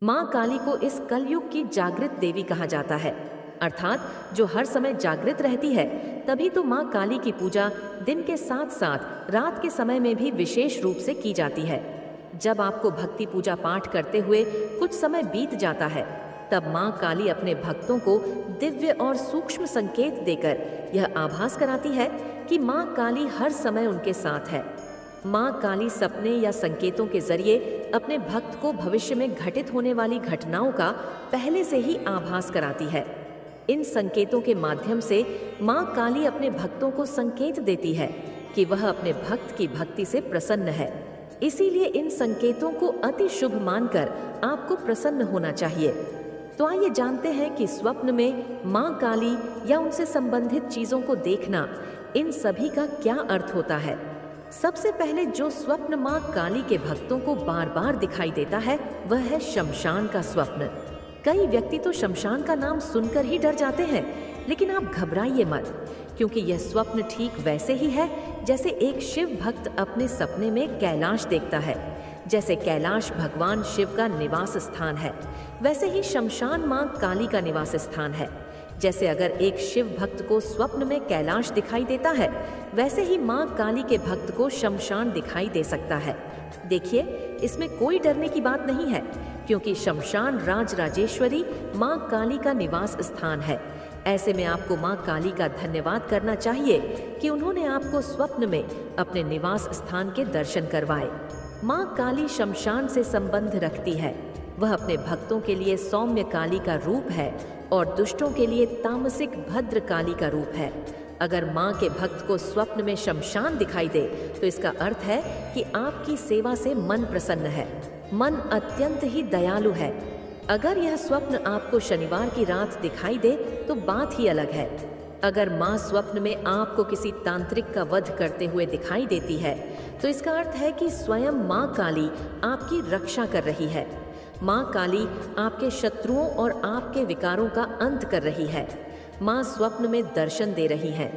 माँ काली को इस कलयुग की जागृत देवी कहा जाता है, अर्थात जो हर समय जागृत रहती है। तभी तो माँ काली की पूजा दिन के साथ साथ रात के समय में भी विशेष रूप से की जाती है। जब आपको भक्ति पूजा पाठ करते हुए कुछ समय बीत जाता है, तब माँ काली अपने भक्तों को दिव्य और सूक्ष्म संकेत देकर यह आभास कराती है कि माँ काली हर समय उनके साथ है। माँ काली सपने या संकेतों के जरिए अपने भक्त को भविष्य में घटित होने वाली घटनाओं का पहले से ही आभास कराती है। इन संकेतों के माध्यम से माँ काली अपने भक्तों को संकेत देती है कि वह अपने भक्त की भक्ति से प्रसन्न है। इसीलिए इन संकेतों को अति शुभ मानकर आपको प्रसन्न होना चाहिए। तो आइए जानते हैं कि स्वप्न में माँ काली या उनसे संबंधित चीजों को देखना, इन सभी का क्या अर्थ होता है। सबसे पहले जो स्वप्न माँ काली के भक्तों को बार बार दिखाई देता है, वह है शमशान का स्वप्न। कई व्यक्ति तो शमशान का नाम सुनकर ही डर जाते हैं, लेकिन आप घबराइए मत, क्योंकि यह स्वप्न ठीक वैसे ही है जैसे एक शिव भक्त अपने सपने में कैलाश देखता है। जैसे कैलाश भगवान शिव का निवास स्थान है, वैसे ही शमशान माँ काली का निवास स्थान है। जैसे अगर एक शिव भक्त को स्वप्न में कैलाश दिखाई देता है, वैसे ही माँ काली के भक्त को शमशान दिखाई दे सकता है। देखिए, इसमें कोई डरने की बात नहीं है, क्योंकि शमशान राजराजेश्वरी माँ काली का निवास स्थान है। ऐसे में आपको माँ काली का धन्यवाद करना चाहिए कि उन्होंने आपको स्वप्न में अपने निवास स्थान के दर्शन करवाए। माँ काली शमशान से संबंध रखती है। वह अपने भक्तों के लिए सौम्य काली का रूप है और दुष्टों के लिए तामसिक भद्र काली का रूप है। अगर माँ के भक्त को स्वप्न में शमशान दिखाई दे, तो इसका अर्थ है कि आपकी सेवा से मन प्रसन्न है, मन अत्यंत ही दयालु है। अगर यह स्वप्न आपको शनिवार की रात दिखाई दे, तो बात ही अलग है। अगर माँ स्वप्न में आपको किसी तांत्रिक का वध करते हुए दिखाई देती है, तो इसका अर्थ है कि स्वयं माँ काली आपकी रक्षा कर रही है। माँ काली आपके शत्रुओं और आपके विकारों का अंत कर रही है। माँ स्वप्न में दर्शन दे रही है,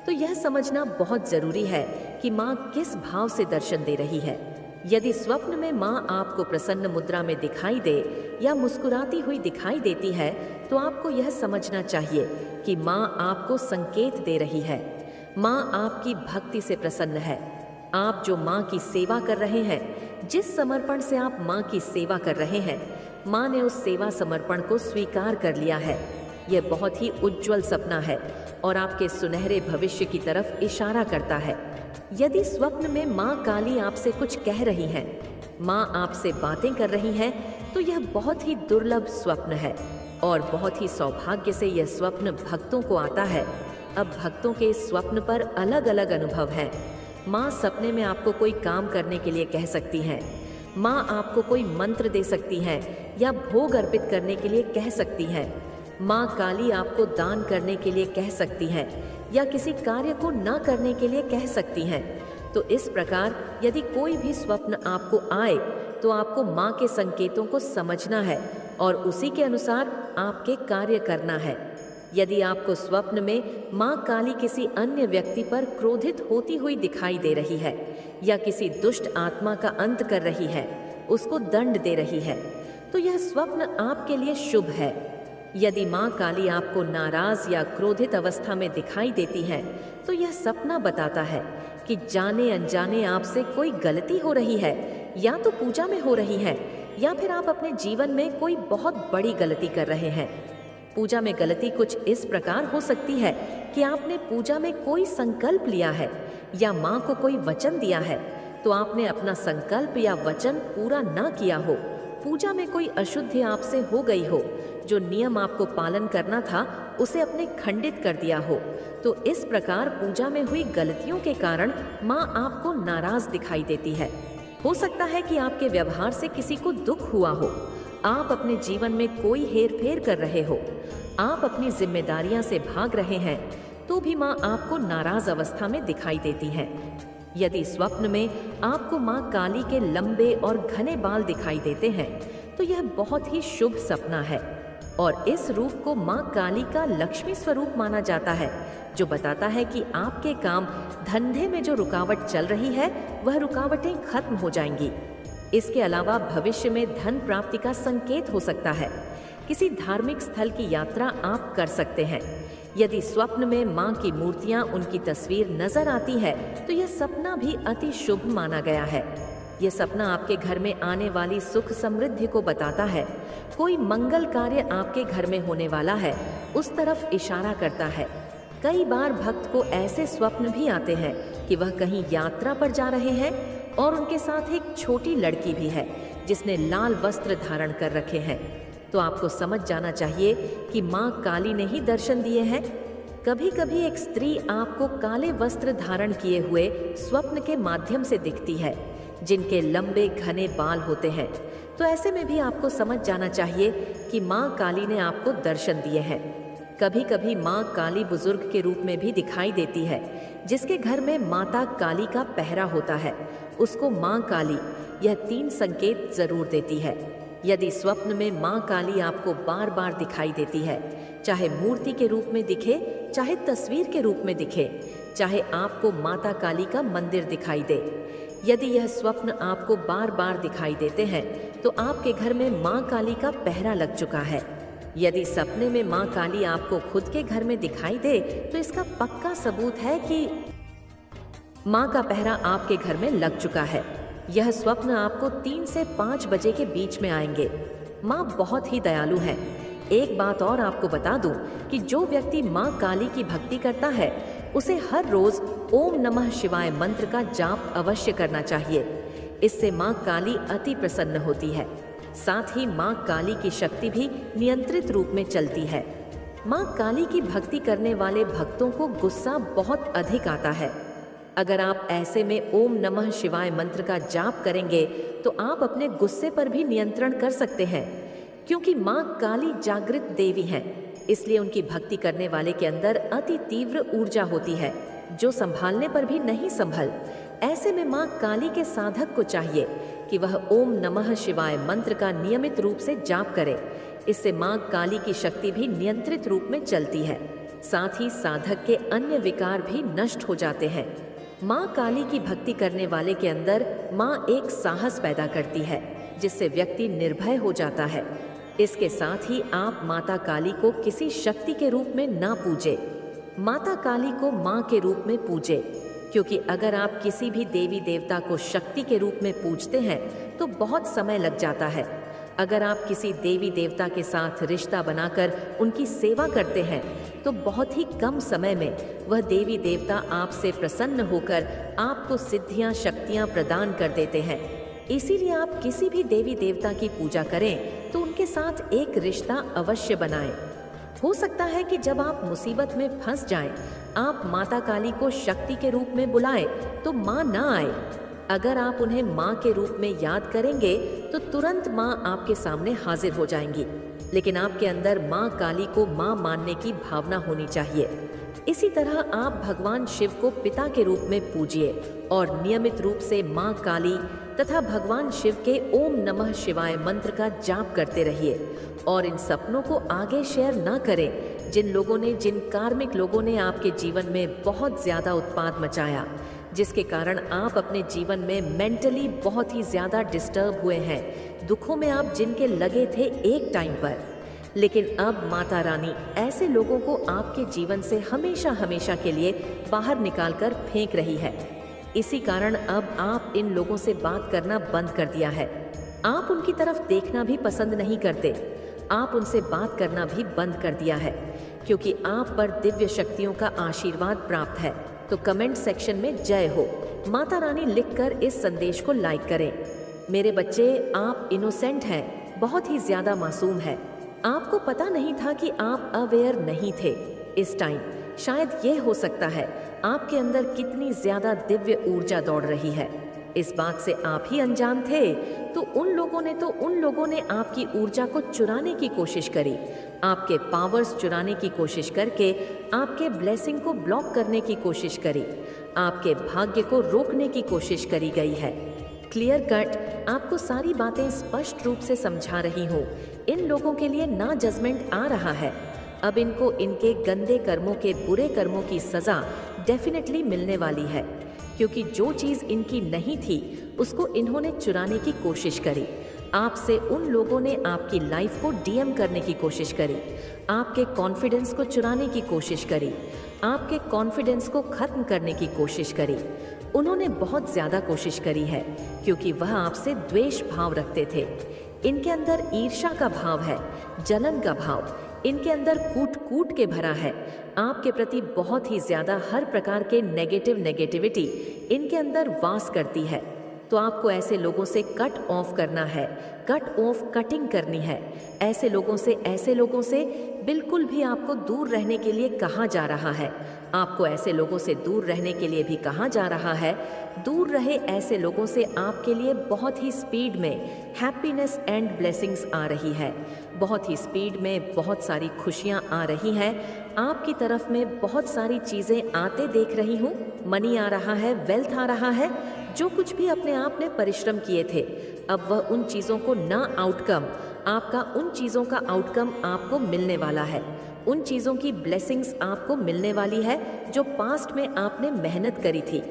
तो यह समझना बहुत जरूरी है कि माँ किस भाव से दर्शन दे रही है। यदि स्वप्न में माँ आपको प्रसन्न मुद्रा में दिखाई दे या मुस्कुराती हुई दिखाई देती है, तो आपको यह समझना चाहिए कि माँ आपको संकेत दे रही है। माँ आपकी भक्ति से प्रसन्न है। आप जो माँ की सेवा कर रहे हैं, जिस समर्पण से आप माँ की सेवा कर रहे हैं, माँ ने उस सेवा समर्पण को स्वीकार कर लिया है। यह बहुत ही उज्जवल सपना है और आपके सुनहरे भविष्य की तरफ इशारा करता है। यदि स्वप्न में माँ काली आपसे कुछ कह रही हैं, माँ आपसे बातें कर रही हैं, तो यह बहुत ही दुर्लभ स्वप्न है और बहुत ही सौभाग्य से यह स्वप्न भक्तों को आता है। अब भक्तों के इस स्वप्न पर अलग अलग अनुभव हैं। माँ सपने में आपको कोई काम करने के लिए कह सकती हैं। माँ आपको कोई मंत्र दे सकती हैं या भोग अर्पित करने के लिए कह सकती हैं। माँ काली आपको दान करने के लिए कह सकती हैं या किसी कार्य को न करने के लिए कह सकती हैं। तो इस प्रकार यदि कोई भी स्वप्न आपको आए, तो आपको माँ के संकेतों को समझना है और उसी के अनुसार आपके कार्य करना है। यदि आपको स्वप्न में माँ काली किसी अन्य व्यक्ति पर क्रोधित होती हुई दिखाई दे रही है या किसी दुष्ट आत्मा का अंत कर रही है, उसको दंड दे रही है, तो यह स्वप्न आपके लिए शुभ है। यदि माँ काली आपको नाराज या क्रोधित अवस्था में दिखाई देती है, तो यह सपना बताता है कि जाने अनजाने आपसे कोई गलती हो रही है, या तो पूजा में हो रही है या फिर आप अपने जीवन में कोई बहुत बड़ी गलती कर रहे हैं। पूजा में गलती कुछ इस प्रकार हो सकती है कि आपने पूजा में कोई संकल्प लिया है या माँ को कोई वचन दिया है, तो आपने अपना संकल्प या वचन पूरा न किया हो। पूजा में कोई अशुद्धि आपसे हो गई हो, जो नियम आपको पालन करना था उसे अपने खंडित कर दिया हो। तो इस प्रकार पूजा में हुई गलतियों के कारण माँ आपको नाराज दिखाई देती है। हो सकता है कि आपके व्यवहार से किसी को दुख हुआ हो, आप अपने जीवन में कोई हेरफेर कर रहे हो, आप अपनी जिम्मेदारियां से भाग रहे हैं, तो भी माँ आपको नाराज अवस्था में दिखाई देती है। यदि स्वप्न में आपको माँ काली के लंबे और घने बाल दिखाई देते हैं, तो यह बहुत ही शुभ सपना है और इस रूप को माँ काली का लक्ष्मी स्वरूप माना जाता है, जो बताता है कि आपके काम धंधे में जो रुकावट चल रही है, वह रुकावटें खत्म हो जाएंगी। इसके अलावा भविष्य में धन प्राप्ति का संकेत हो सकता है। किसी धार्मिक स्थल की यात्रा आप कर सकते हैं। यदि स्वप्न में मां की मूर्तियां, उनकी तस्वीर नजर आती है तो यह सपना भी अति शुभ माना गया है। यह सपना आपके घर में आने वाली सुख समृद्धि को बताता है। कोई मंगल कार्य आपके घर में होने वाला है, उस तरफ इशारा करता है। कई बार भक्त को ऐसे स्वप्न भी आते हैं कि वह कहीं यात्रा पर जा रहे हैं और उनके साथ एक छोटी लड़की भी है जिसने लाल वस्त्र धारण कर रखे हैं। तो आपको समझ जाना चाहिए कि मां काली ने ही दर्शन दिए हैं। कभी कभी एक स्त्री आपको काले वस्त्र धारण किए हुए स्वप्न के माध्यम से दिखती है, जिनके लंबे घने बाल होते हैं। तो ऐसे में भी आपको समझ जाना चाहिए कि मां काली ने आपको दर्शन दिए हैं। कभी कभी मां काली बुजुर्ग के रूप में भी दिखाई देती है। जिसके घर में माता काली का पहरा होता है उसको मां काली यह 3 संकेत जरूर देती है। यदि स्वप्न में मां काली आपको बार बार दिखाई देती है, चाहे मूर्ति के रूप में दिखे, चाहे तस्वीर के रूप में दिखे, चाहे आपको माता काली का मंदिर दिखाई दे, यदि यह स्वप्न आपको बार बार दिखाई देते हैं तो आपके घर में मां काली का पहरा लग चुका है। यदि सपने में मां काली आपको खुद के घर में दिखाई दे तो इसका पक्का सबूत है कि मां का पहरा आपके घर में लग चुका है। यह स्वप्न आपको 3 से 5 बजे के बीच में आएंगे। मां बहुत ही दयालु है। एक बात और आपको बता दूं कि जो व्यक्ति मां काली की भक्ति करता है उसे हर रोज ओम नमः शिवाय मंत्र का जाप अवश्य करना चाहिए। इससे मां काली अति प्रसन्न होती है। साथ ही मां काली की शक्ति भी नियंत्रित रूप में चलती है। मां काली की भक्ति करने वाले भक्तों को गुस्सा बहुत अधिक आता है। अगर आप ऐसे में ओम नमः शिवाय मंत्र का जाप करेंगे तो आप अपने गुस्से पर भी नियंत्रण कर सकते हैं। क्योंकि मां काली जागृत देवी हैं, इसलिए उनकी भक्ति करने वाले के अंदर अति तीव्र ऊर्जा होती है जो संभालने पर भी नहीं संभल। ऐसे में मां काली के साधक को चाहिए कि वह ओम नमः शिवाय मंत्र का नियमित रूप से जाप करे। इससे मां काली की शक्ति भी नियंत्रित रूप में चलती है। साथ ही साधक के अन्य विकार भी नष्ट हो जाते हैं। मां काली की भक्ति करने वाले के अंदर मां एक साहस पैदा करती है जिससे व्यक्ति निर्भय हो जाता है। इसके साथ ही आप माता काली को किसी शक्ति के रूप में ना पूजे, माता काली को मां के रूप में पूजे। क्योंकि अगर आप किसी भी देवी देवता को शक्ति के रूप में पूजते हैं तो बहुत समय लग जाता है। अगर आप किसी देवी देवता के साथ रिश्ता बनाकर उनकी सेवा करते हैं तो बहुत ही कम समय में वह देवी देवता आपसे प्रसन्न होकर आपको सिद्धियां शक्तियां प्रदान कर देते हैं। इसीलिए आप किसी भी देवी देवता की पूजा करें तो उनके साथ एक रिश्ता अवश्य बनाएं। हो सकता है कि जब आप मुसीबत में फंस जाएं, आप माता काली को शक्ति के रूप में बुलाएं तो मां ना आए। अगर आप उन्हें मां के रूप में याद करेंगे तो तुरंत मां आपके सामने हाजिर हो जाएंगी। लेकिन आपके अंदर मां काली को मां मानने की भावना होनी चाहिए। इसी तरह आप भगवान शिव को पिता के रूप में पूजिए और नियमित रूप से मां काली तथा भगवान शिव के ओम नमः शिवाय मंत्र का जाप करते रहिए। और इन सपनों को आगे शेयर न करें जिन कार्मिक लोगों ने आपके जीवन में बहुत ज्यादा उत्पात मचाया, जिसके कारण आप अपने जीवन में मेंटली बहुत ही ज्यादा डिस्टर्ब हुए हैं। दुखों में आप जिनके लगे थे एक टाइम पर, लेकिन अब माता रानी ऐसे लोगों को आपके जीवन से हमेशा हमेशा के लिए बाहर निकालकर फेंक रही है। इसी कारण अब आप इन लोगों से बात करना बंद कर दिया है। आप उनकी तरफ देखना भी पसंद नहीं करते। आप उनसे बात करना भी बंद कर दिया है क्योंकि आप पर दिव्य शक्तियों का आशीर्वाद प्राप्त है। तो कमेंट सेक्शन में जय हो माता रानी लिखकर इस संदेश को लाइक करें। मेरे बच्चे, आप इनोसेंट हैं, बहुत ही ज्यादा मासूम है। आपको पता नहीं था कि आप अवेयर नहीं थे इस टाइम। शायद ये हो सकता है आपके अंदर कितनी ज्यादा दिव्य ऊर्जा दौड़ रही है। इस बात से आप ही अनजान थे। तो उन लोगों ने आपकी ऊर्जा को चुराने की कोशिश करी, आपके पावर्स चुराने की कोशिश करके आपके ब्लेसिंग को ब्लॉक करने की कोशिश करी, आपके भाग्य को रोकने की कोशिश करी गई है। क्लियर कट आपको सारी बातें स्पष्ट रूप से समझा रही हूँ। इन लोगों के लिए ना जजमेंट आ रहा है। अब इनको इनके गंदे कर्मों के बुरे कर्मों की सजा डेफिनेटली मिलने वाली है। क्योंकि जो चीज़ इनकी नहीं थी उसको इन्होंने चुराने की कोशिश करी। आपसे उन लोगों ने आपकी लाइफ को डीएम करने की कोशिश करी, आपके कॉन्फिडेंस को चुराने की कोशिश करी, आपके कॉन्फिडेंस को खत्म करने की कोशिश करी। उन्होंने बहुत ज़्यादा कोशिश करी है क्योंकि वह आपसे द्वेष भाव रखते थे। इनके अंदर ईर्ष्या का भाव है, जलन का भाव इनके अंदर कूट कूट के भरा है। आपके प्रति बहुत ही ज़्यादा हर प्रकार के नेगेटिविटी इनके अंदर वास करती है। तो आपको ऐसे लोगों से कट ऑफ करना है, कटिंग करनी है। ऐसे लोगों से बिल्कुल भी आपको दूर रहने के लिए कहा जा रहा है। आपको ऐसे लोगों से दूर रहने के लिए भी कहा जा रहा है। दूर रहे ऐसे लोगों से आपके लिए बहुत ही स्पीड में हैप्पीनेस एंड ब्लेसिंग्स आ रही है। बहुत ही स्पीड में बहुत सारी खुशियाँ आ रही हैं। आपकी तरफ में बहुत सारी चीज़ें आते देख रही हूँ। मनी आ रहा है, वेल्थ आ रहा है। जो कुछ भी अपने आप ने परिश्रम किए थे, अब वह उन चीज़ों को उन चीज़ों का आउटकम आपको मिलने वाला है। उन चीज़ों की ब्लेसिंग्स आपको मिलने वाली है जो पास्ट में आपने मेहनत करी थी।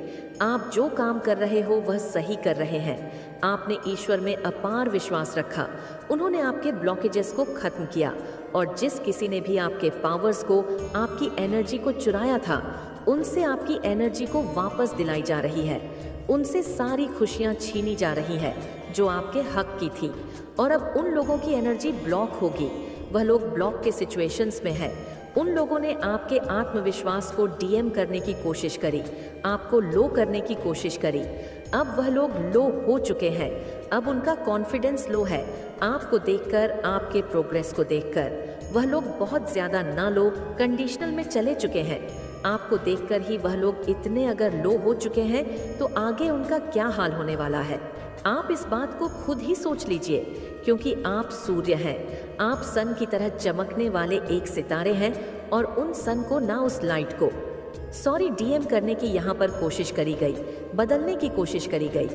आप जो काम कर रहे हो वह सही कर रहे हैं। आपने ईश्वर में अपार विश्वास रखा। उन्होंने आपके ब्लॉकेजेस को खत्म किया और जिस किसी ने भी आपके पावर्स को, आपकी एनर्जी को चुराया था, उनसे आपकी एनर्जी को वापस दिलाई जा रही है। उनसे सारी खुशियाँ छीनी जा रही है जो आपके हक की थी। और अब उन लोगों की एनर्जी ब्लॉक होगी। वह लोग ब्लॉक के सिचुएशंस में है। उन लोगों ने आपके आत्मविश्वास को डीएम करने की कोशिश करी, आपको लो करने की कोशिश करी। अब वह लोग लो हो चुके हैं। अब उनका कॉन्फिडेंस लो है। आपको देखकर, आपके प्रोग्रेस को देखकर वह लोग बहुत ज़्यादा ना लो कंडीशनल में चले चुके हैं। आपको देखकर ही वह लोग इतने अगर लो हो चुके हैं तो आगे उनका क्या हाल होने वाला है। आप इस बात को खुद ही सोच लीजिए, क्योंकि आप सूर्य हैं। आप सन की तरह चमकने वाले एक सितारे हैं और उन सन को ना उस लाइट को डीएम करने की यहाँ पर कोशिश करी गई, बदलने की कोशिश करी गई।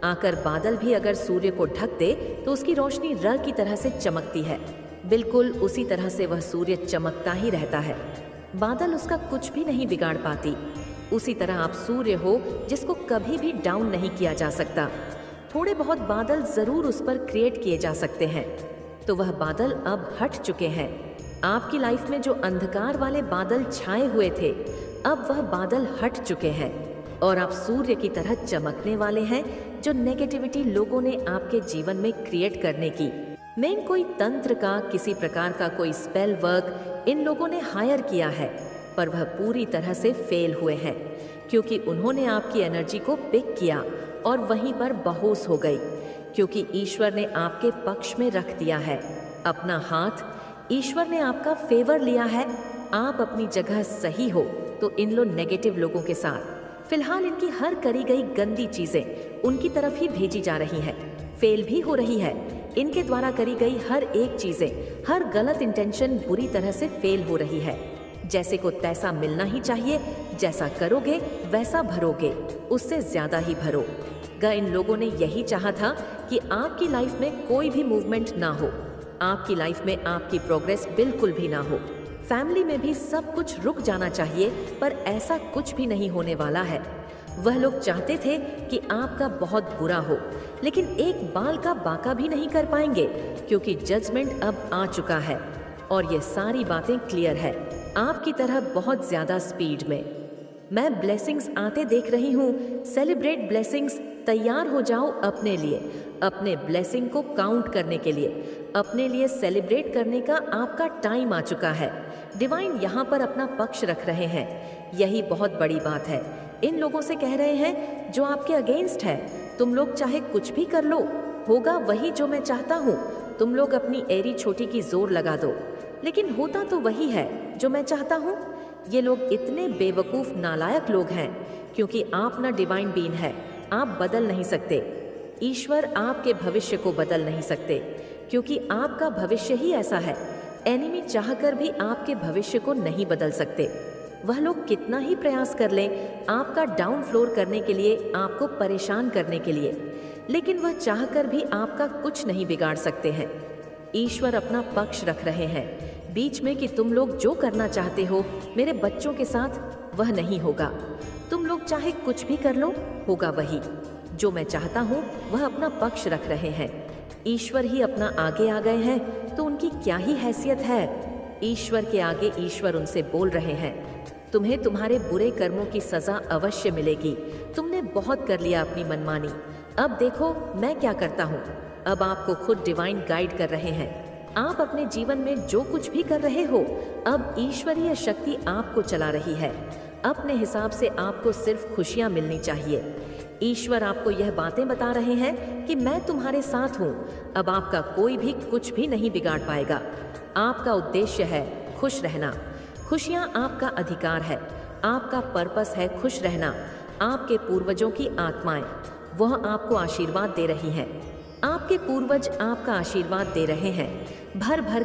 आकर बादल भी अगर सूर्य को ढक दे तो उसकी रोशनी र की तरह से चमकती है। बिल्कुल उसी तरह से वह सूर्य चमकता ही रहता है। बादल उसका कुछ भी नहीं बिगाड़ पाती। उसी तरह आप सूर्य हो जिसको कभी भी डाउन नहीं किया जा सकता। थोड़े बहुत बादल जरूर उस पर क्रिएट किए जा सकते हैं, तो वह बादल अब हट चुके हैं। आपकी लाइफ में जो अंधकार वाले बादल छाए हुए थे, अब वह बादल हट चुके हैं और आप सूर्य की तरह चमकने वाले हैं। जो नेगेटिविटी लोगों ने आपके जीवन में क्रिएट करने की, मेन कोई तंत्र का, किसी प्रकार का कोई स्पेल वर्क इन लोगों ने हायर किया है, पर वह पूरी तरह से फेल हुए हैं, क्योंकि उन्होंने आपकी एनर्जी को पिक किया और वहीं पर बेहोश हो गई। क्योंकि ईश्वर ने आपके पक्ष में रख दिया है अपना हाथ। ईश्वर ने आपका फेवर लिया है। आप अपनी जगह सही हो तो इन नेगेटिव लोगों के साथ फिलहाल इनकी हर करी गई गंदी चीजें उनकी तरफ ही भेजी जा रही हैं, फेल भी हो रही है। इनके द्वारा करी गई हर एक चीजें, हर गलत इंटेंशन बुरी तरह से फेल हो रही है। जैसे को तैसा मिलना ही चाहिए, जैसा करोगे वैसा भरोगे, उससे ज्यादा ही भरो। इन लोगों ने यही चाहा था कि आपकी लाइफ में कोई भी मूवमेंट ना हो, आपकी लाइफ में आपकी प्रोग्रेस बिल्कुल भी ना हो। फैमिली में भी सब कुछ रुक जाना चाहिए, पर ऐसा कुछ भी नहीं होने वाला है। वह लोग चाहते थे कि आपका बहुत बुरा हो, लेकिन एक बाल का बाका भी नहीं कर पाएंगे, क्योंकि जजमेंट अब आ चुका है और ये सारी बातें क्लियर है। आपकी तरह बहुत ज्यादा स्पीड में मैं ब्लेसिंग्स आते देख रही हूँ। Celebrate blessings. तैयार हो जाओ अपने लिए, अपने ब्लेसिंग को काउंट करने के लिए, अपने लिए सेलिब्रेट करने का आपका टाइम आ चुका है। डिवाइन यहाँ पर अपना पक्ष रख रहे हैं। यही बहुत बड़ी बात है। इन लोगों से कह रहे हैं जो आपके अगेंस्ट है, तुम लोग चाहे कुछ भी कर लो, होगा वही जो मैं चाहता हूँ। तुम लोग अपनी एरी छोटी की जोर लगा दो, लेकिन होता तो वही है जो मैं चाहता हूँ। ये लोग इतने बेवकूफ़ नालायक लोग हैं, क्योंकि आप ना डिवाइन बीन है, आप बदल नहीं सकते। ईश्वर आपके भविष्य को बदल नहीं सकते, क्योंकि आपका भविष्य ही ऐसा है। एनिमी चाहकर भी आपके भविष्य को नहीं बदल सकते। वह लोग कितना ही प्रयास कर लें आपका डाउन फ्लोर करने के लिए, आपको परेशान करने के लिए, लेकिन वह चाहकर भी आपका कुछ नहीं बिगाड़ सकते हैं। ईश्वर अपना पक्ष रख रहे हैं बीच में कि तुम लोग जो करना चाहते हो मेरे बच्चों के साथ, वह नहीं होगा। तुम लोग चाहे कुछ भी कर लो, होगा वही। जो मैं चाहता हूँ वह अपना पक्ष रख रहे हैं। ईश्वर ही अपना आगे आ गए हैं तो उनकी क्या ही हैसियत है। ईश्वर के आगे ईश्वर उनसे बोल रहे हैं, तुम्हें तुम्हारे बुरे कर्मों की सजा अवश्य मिलेगी। तुमने बहुत कर लिया अपनी मनमानी, अब देखो मैं क्या करता हूँ। अब आपको खुद डिवाइन गाइड कर रहे हैं। आप अपने जीवन में जो कुछ भी कर रहे हो, अब ईश्वरीय शक्ति आपको चला रही है। अपने हिसाब से आपको सिर्फ खुशियाँ मिलनी चाहिए। ईश्वर आपको यह बातें बता रहे हैं कि मैं तुम्हारे साथ हूँ। अब आपका कोई भी कुछ भी नहीं बिगाड़ पाएगा। आपका उद्देश्य है खुश रहना। खुशियाँ आपका अधिकार है। आपका पर्पस है खुश रहना। आपके पूर्वजों की आत्माएं वह आपको आशीर्वाद दे रही हैं। आपके पूर्वज आपका आशीर्वाद दे रहे हैं। भर भर कर